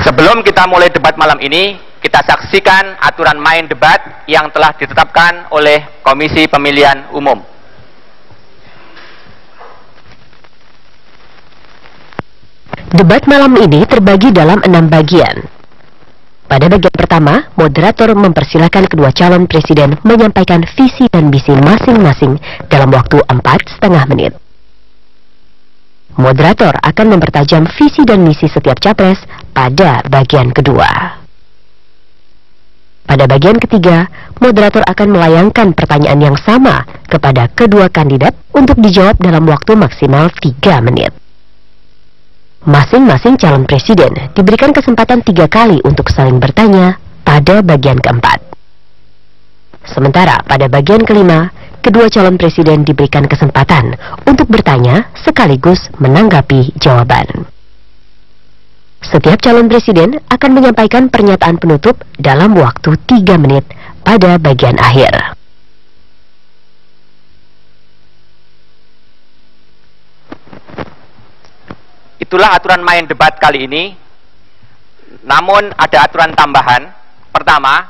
Sebelum kita mulai debat malam ini, kita saksikan aturan main debat yang telah ditetapkan oleh Komisi Pemilihan Umum. Debat malam ini terbagi dalam 6 bagian. Pada bagian pertama, moderator mempersilahkan kedua calon presiden menyampaikan visi dan misi masing-masing dalam waktu 4,5 menit. Moderator akan mempertajam visi dan misi setiap capres pada bagian kedua. Pada bagian ketiga, moderator akan melayangkan pertanyaan yang sama kepada kedua kandidat untuk dijawab dalam waktu maksimal 3 menit. Masing-masing calon presiden diberikan kesempatan 3 kali untuk saling bertanya pada bagian keempat. Sementara pada bagian kelima, kedua calon presiden diberikan kesempatan untuk bertanya sekaligus menanggapi jawaban. Setiap calon presiden akan menyampaikan pernyataan penutup dalam waktu 3 menit pada bagian akhir. Itulah aturan main debat kali ini. Namun ada aturan tambahan. Pertama,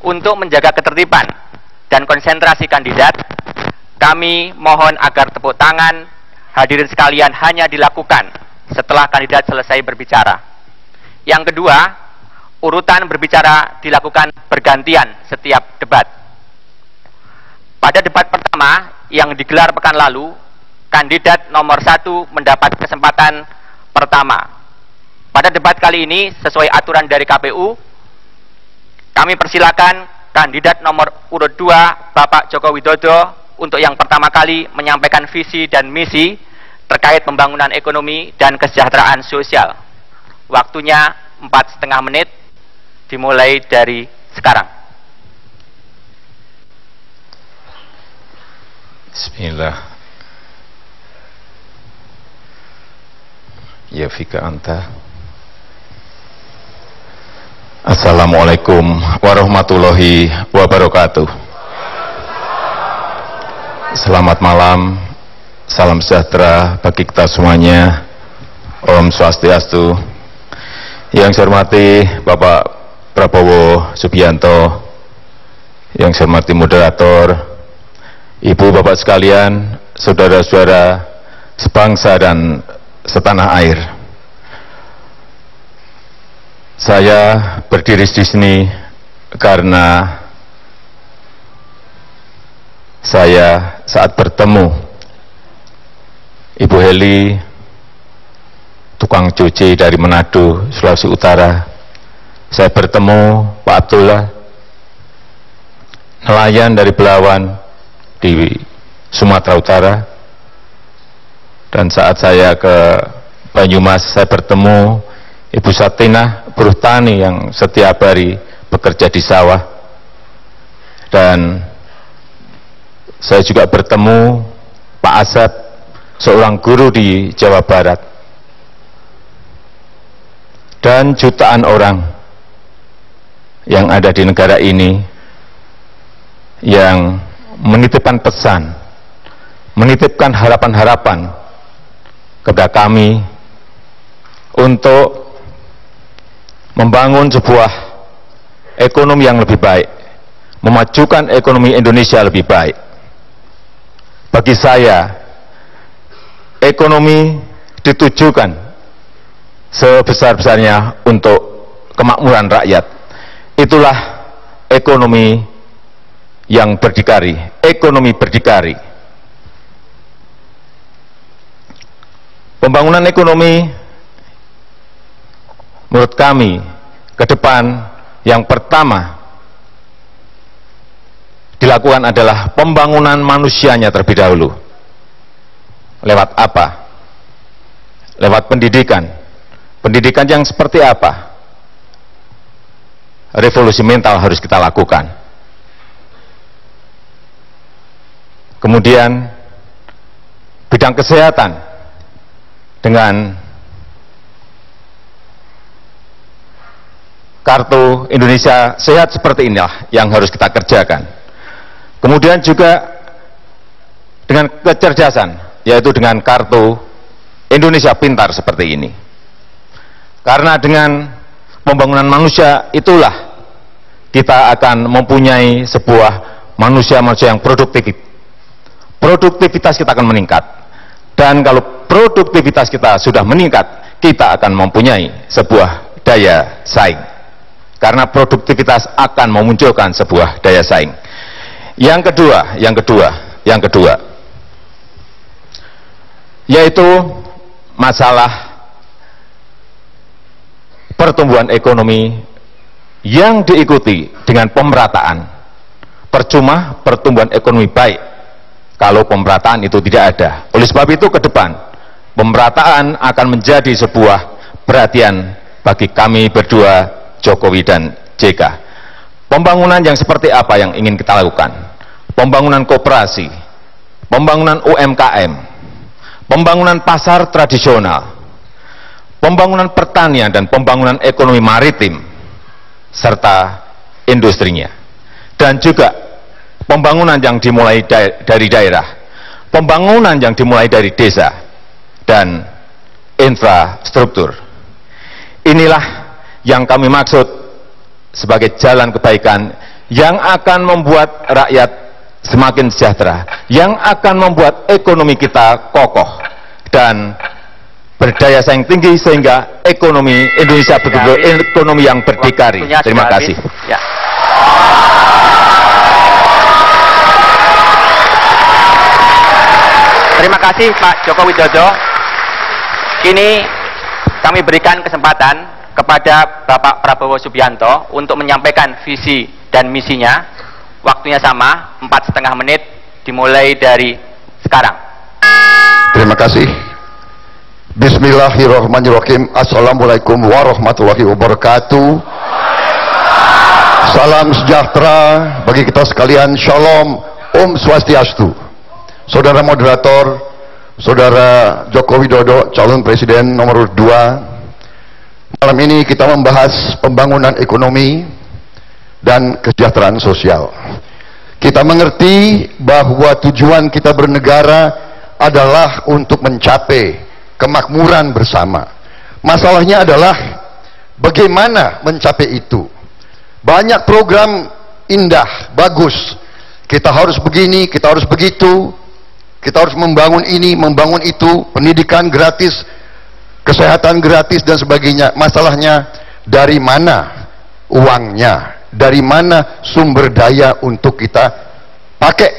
untuk menjaga ketertiban dan konsentrasi kandidat, kami mohon agar tepuk tangan hadirin sekalian hanya dilakukan setelah kandidat selesai berbicara. Yang kedua, urutan berbicara dilakukan bergantian setiap debat. Pada debat pertama yang digelar pekan lalu, kandidat nomor 1 mendapat kesempatan pertama. Pada debat kali ini, sesuai aturan dari KPU, kami persilakan kandidat nomor urut 2, Bapak Joko Widodo, untuk yang pertama kali menyampaikan visi dan misi terkait pembangunan ekonomi dan kesejahteraan sosial. Waktunya 4,5 menit, dimulai dari sekarang. Bismillah. Ya fika anta. Assalamualaikum warahmatullahi wabarakatuh. Selamat malam, salam sejahtera bagi kita semuanya. Om Swastiastu. Yang saya hormati Bapak Prabowo Subianto, yang saya hormati moderator, Ibu Bapak sekalian, saudara-saudara sebangsa dan setanah air. Saya berdiri di sini karena saya saat bertemu Ibu Heli, tukang cuci dari Manado, Sulawesi Utara. Saya bertemu Pak Abdullah, nelayan dari Belawan di Sumatera Utara. Dan saat saya ke Banyumas, saya bertemu Ibu Satinah, buruh tani yang setiap hari bekerja di sawah. Dan saya juga bertemu Pak Asep, seorang guru di Jawa Barat. Dan jutaan orang yang ada di negara ini yang menitipkan pesan, menitipkan harapan-harapan kepada kami untuk membangun sebuah ekonomi yang lebih baik, memajukan ekonomi Indonesia lebih baik. Bagi saya, ekonomi ditujukan sebesar-besarnya untuk kemakmuran rakyat. Itulah ekonomi yang berdikari, ekonomi berdikari. Pembangunan ekonomi menurut kami ke depan yang pertama dilakukan adalah pembangunan manusianya terlebih dahulu. Lewat apa? Lewat pendidikan. Pendidikan yang seperti apa? Revolusi mental harus kita lakukan. Kemudian bidang kesehatan dengan kartu Indonesia Sehat seperti inilah yang harus kita kerjakan. Kemudian juga dengan kecerdasan, yaitu dengan kartu Indonesia Pintar seperti ini. Karena dengan pembangunan manusia itulah kita akan mempunyai sebuah manusia-manusia yang produktif. Produktivitas kita akan meningkat. Dan kalau produktivitas kita sudah meningkat, kita akan mempunyai sebuah daya saing. Karena produktivitas akan memunculkan sebuah daya saing. Yang kedua, yaitu masalah pertumbuhan ekonomi yang diikuti dengan pemerataan. Percuma pertumbuhan ekonomi baik kalau pemerataan itu tidak ada. Oleh sebab itu ke depan pemerataan akan menjadi sebuah perhatian bagi kami berdua, Jokowi dan JK. Pembangunan yang seperti apa yang ingin kita lakukan? Pembangunan koperasi, pembangunan UMKM, pembangunan pasar tradisional, pembangunan pertanian dan pembangunan ekonomi maritim serta industrinya, dan juga pembangunan yang dimulai dari daerah, pembangunan yang dimulai dari desa dan infrastruktur. Inilah yang kami maksud sebagai jalan kebaikan yang akan membuat rakyat semakin sejahtera, yang akan membuat ekonomi kita kokoh dan berdaya saing tinggi sehingga ekonomi Indonesia betul-betul ekonomi yang berdikari. Terima kasih. Ya. Terima kasih Pak Joko Widodo. Kini kami berikan kesempatan kepada Bapak Prabowo Subianto untuk menyampaikan visi dan misinya. Waktunya sama, 4,5 menit, dimulai dari sekarang. Terima kasih. Bismillahirrahmanirrahim. Assalamualaikum warahmatullahi wabarakatuh. Salam sejahtera bagi kita sekalian. Shalom, Om Swastiastu. Saudara moderator, Saudara Joko Widodo, calon presiden nomor 2. Malam ini kita membahas pembangunan ekonomi dan kesejahteraan sosial. Kita mengerti bahwa tujuan kita bernegara adalah untuk mencapai kemakmuran bersama. Masalahnya adalah bagaimana mencapai itu. Banyak program indah, bagus. Kita harus begini, kita harus begitu. Kita harus membangun ini, membangun itu, pendidikan gratis, kesehatan gratis dan sebagainya. Masalahnya dari mana uangnya? Dari mana sumber daya untuk kita pakai,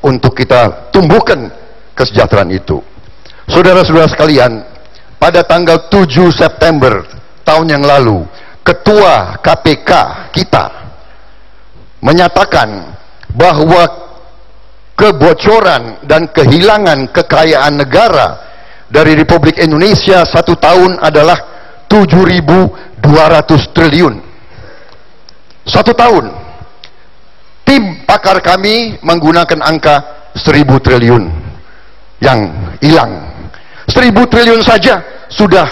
untuk kita tumbuhkan kesejahteraan itu? Saudara-saudara sekalian, pada tanggal 7 September tahun yang lalu, Ketua KPK kita menyatakan bahwa kebocoran dan kehilangan kekayaan negara dari Republik Indonesia 1 tahun adalah 7.200 triliun. 1 tahun. Tim pakar kami menggunakan angka 1.000 triliun yang hilang. 1.000 triliun saja sudah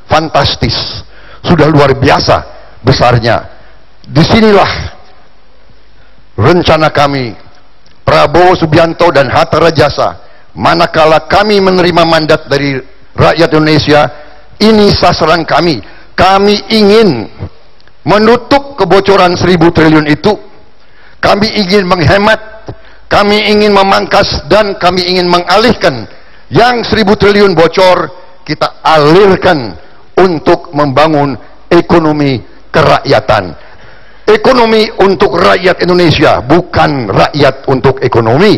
fantastis, sudah luar biasa besarnya. Disinilah rencana kami, Prabowo Subianto dan Hatta Rajasa, manakala kami menerima mandat dari rakyat Indonesia. Ini sasaran kami. Kami ingin menutup kebocoran 1.000 triliun itu. Kami ingin menghemat, kami ingin memangkas, dan kami ingin mengalihkan yang 1.000 triliun bocor. Kita alirkan untuk membangun ekonomi kerakyatan. Ekonomi untuk rakyat Indonesia, bukan rakyat untuk ekonomi.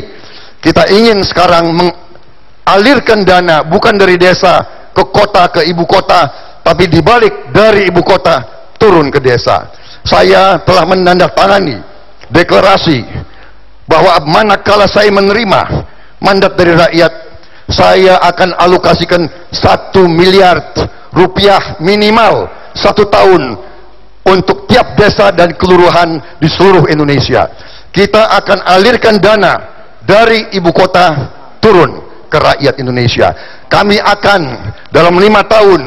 Kita ingin sekarang mengalirkan dana bukan dari desa ke kota, ke ibu kota, tapi dibalik dari ibu kota turun ke desa. Saya telah menandatangani deklarasi bahwa manakala saya menerima mandat dari rakyat, saya akan alokasikan 1 miliar rupiah minimal 1 tahun untuk tiap desa dan kelurahan di seluruh Indonesia. Kita akan alirkan dana dari ibu kota turun ke rakyat Indonesia. Kami akan dalam 5 tahun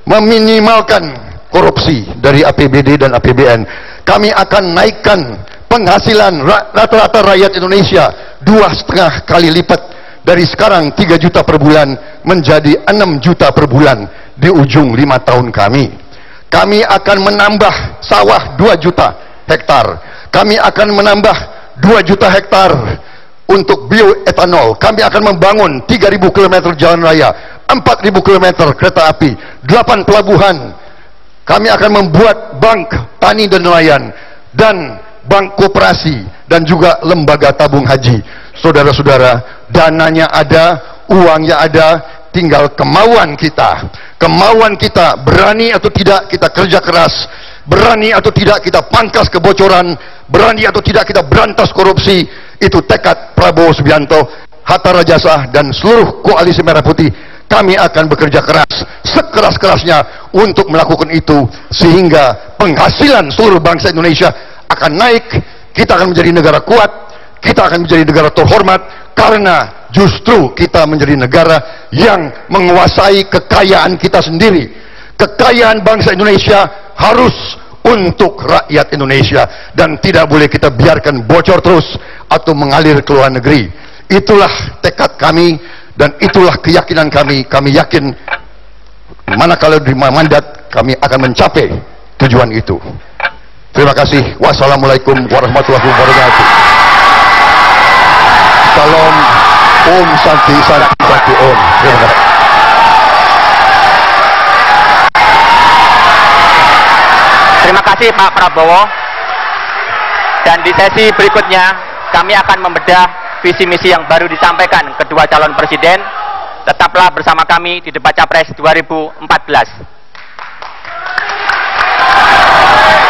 meminimalkan korupsi dari APBD dan APBN. Kami akan naikkan penghasilan rata-rata rakyat Indonesia 2,5 kali lipat, dari sekarang 3 juta per bulan menjadi 6 juta per bulan di ujung 5 tahun kami. Kami akan menambah sawah 2 juta hektar. Kami akan menambah 2 juta hektar untuk bioetanol. Kami akan membangun 3.000 km jalan raya, 4.000 km kereta api, 8 pelabuhan. Kami akan membuat bank tani dan nelayan dan bank koperasi dan juga lembaga tabung haji. Saudara-saudara, dananya ada, uangnya ada, tinggal kemauan kita. Kemauan kita, berani atau tidak kita kerja keras, berani atau tidak kita pangkas kebocoran, berani atau tidak kita berantas korupsi. Itu tekad Prabowo Subianto, Hatta Rajasa dan seluruh koalisi Merah Putih. Kami akan bekerja keras, sekeras-kerasnya untuk melakukan itu, sehingga penghasilan seluruh bangsa Indonesia akan naik. Kita akan menjadi negara kuat, kita akan menjadi negara terhormat, karena justru kita menjadi negara yang menguasai kekayaan kita sendiri. Kekayaan bangsa Indonesia harus untuk rakyat Indonesia dan tidak boleh kita biarkan bocor terus atau mengalir ke luar negeri. Itulah tekad kami dan itulah keyakinan kami. Kami yakin manakala diterima mandat, kami akan mencapai tujuan itu. Terima kasih. Wassalamualaikum warahmatullahi wabarakatuh. Salam. Om Santi Santi Santi Om. Terima kasih. Terima kasih Pak Prabowo. Dan di sesi berikutnya kami akan membedah visi misi yang baru disampaikan kedua calon presiden. Tetaplah bersama kami di debat Capres 2014.